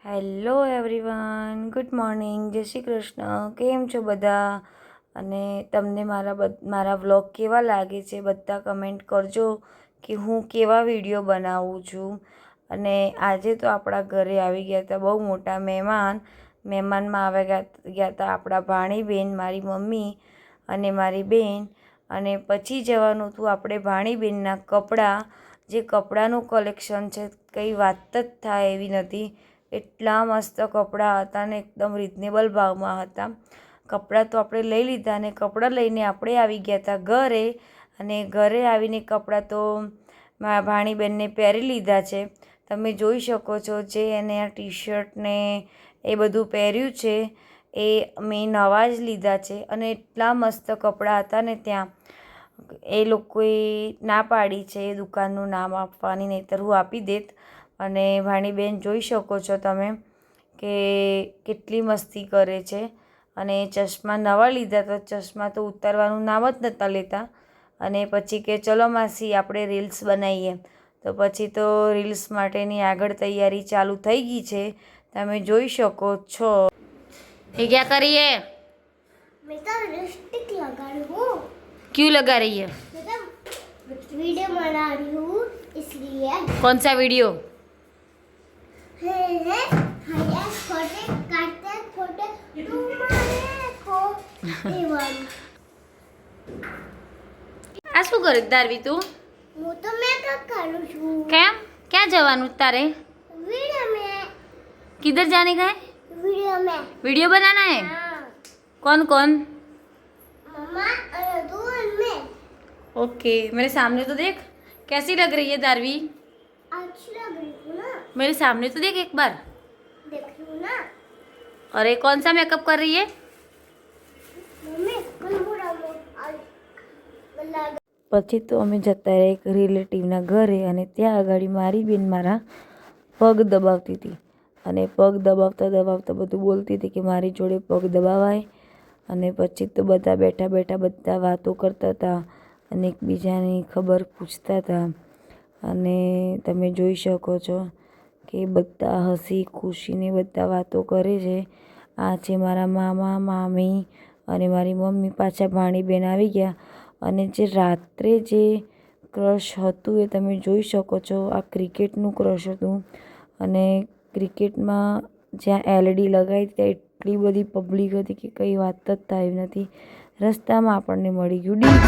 Hello everyone, good morning, જય શ્રી કૃષ્ણ. કેમ છો બધા? અને તમને મારા વ્લોગ કેવા લાગે છે બધા કમેન્ટ કરજો કે હું કેવા વિડીયો બનાવું છું. અને આજે તો આપણા ઘરે આવી ગયા હતા બહુ મોટા મહેમાનમાં આવ્યા ગયા હતા આપણા ભાણીબેન, મારી મમ્મી અને મારી બેન. અને પછી જવાનું હતું આપણે ભાણીબેનના કપડાં. જે કપડાનું કલેક્શન છે કંઈ વાત જ થાય એવી નથી. એટલા મસ્ત કપડાં હતા ને એકદમ રિઝનેબલ ભાવમાં હતા. કપડાં તો આપણે લઈ લીધા અને કપડાં લઈને આપણે આવી ગયા હતા ઘરે. અને ઘરે આવીને કપડાં તો મારા ભાણીબેનને પહેરી લીધા છે. તમે જોઈ શકો છો જે એને આ ટી શર્ટ ને એ બધું પહેર્યું છે એ મેં નવા જ લીધા છે. અને એટલા મસ્ત કપડાં હતા ને ત્યાં એ લોકોએ ના પાડી છે એ દુકાનનું નામ આપવાની, નહીંતર હું આપી દેત. અને ભાણીબેન જોઈ શકો છો તમે કે કેટલી મસ્તી કરે છે. અને ચશ્મા નવા લીધા તો ચશ્મા તો ઉતારવાનું નામ જ નહોતા લેતા. અને પછી કે ચલો માસી આપણે રીલ્સ બનાવીએ. તો પછી તો રીલ્સ માટેની આગળ તૈયારી ચાલુ થઈ ગઈ છે, તમે જોઈ શકો છો. ये क्या कर रही है? मैं तो लिपस्टिक लगा रही हूँ। क्यों लगा रही है? मतलब वीडियो बना रही हूँ इसलिए। कौन सा वीडियो? है छोटे काटते छोटे तुम्हारे को एवन। આ શું કરે ધારવી તું? वो तो मैं क्या करूँ छू? કેમ? ક્યાં જવાનું તારે? वीडियो में। किधर जाने का है? वीडियो में। वीडियो बनाना है? हाँ। कौन कौन? मम्मा और तू और मैं। ओके, मेरे सामने तो देख कैसी लग रही है दारवी. अच्छी लग रही हूँ ना? मेरे सामने तो देख एक बार. देख रही हूँ ना? अरे कौन सा मेकअप कर रही है? मम्मी कौन बुरा लगा? પછી તો અમે જતા રહ્યા એક રિલેટિવના ઘરે. અને ત્યાં આગળ મારી બેન મારા પગ દબાવતી હતી. અને પગ દબાવતા બધું બોલતી હતી કે મારી જોડે પગ દબાવાય. અને પછી તો બધા બેઠા બધા વાતો કરતા હતા અને એકબીજાની ખબર પૂછતા હતા. અને તમે જોઈ શકો છો કે બધા હસી ખુશીને બધા વાતો કરે છે. આ છે મારા મામા, મામી અને મારી મમ્મી. પાછા ભાણીબેન આવી ગયા. અને જે રાત્રે જે ક્રશ હતું એ તમે જોઈ શકો છો. આ ક્રિકેટનું ક્રશ હતું. અને ક્રિકેટમાં જ્યાં LED લગાવી ત્યાં એટલી બધી પબ્લિક હતી કે કંઈ વાત જ થાય નથી. રસ્તામાં આપણને મળી ગયું DJ.